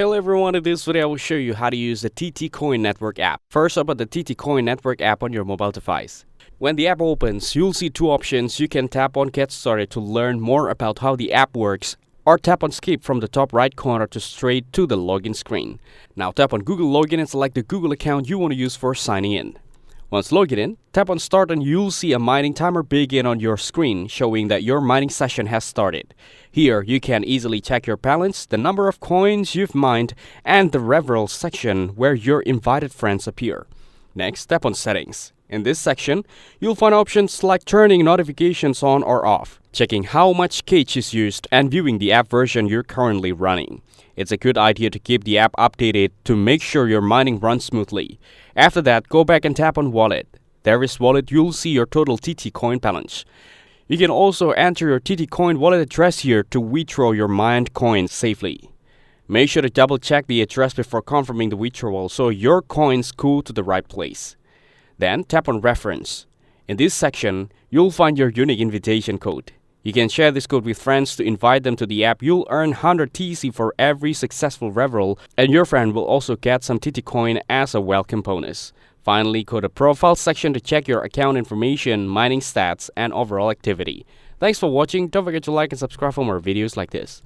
Hello everyone, in this video I will show you how to use the TTCoin network app. First, open the TTCoin network app on your mobile device. When the app opens, you'll see two options. You can tap on Get Started to learn more about how the app works, or tap on Skip from the top right corner to straight to the login screen. Now tap on Google Login and select the Google account you want to use for signing in. Once logged in, tap on Start and you'll see a mining timer begin on your screen, showing that your mining session has started. Here, you can easily check your balance, the number of coins you've mined, and the referral section where your invited friends appear. Next, tap on Settings. In this section, you'll find options like turning notifications on or off, checking how much cache is used, and viewing the app version you're currently running. It's a good idea to keep the app updated to make sure your mining runs smoothly. After that, go back and tap on Wallet. There is Wallet, you'll see your total TTCoin balance. You can also enter your TTCoin wallet address here to withdraw your mined coins safely. Make sure to double check the address before confirming the withdrawal so your coins go to the right place. Then tap on Reference. In this section, you'll find your unique invitation code. You can share this code with friends to invite them to the app. You'll earn 100 TC for every successful referral, and your friend will also get some TTCoin as a welcome bonus. Finally, go to Profile section to check your account information, mining stats, and overall activity. Thanks for watching. Don't forget to like and subscribe for more videos like this.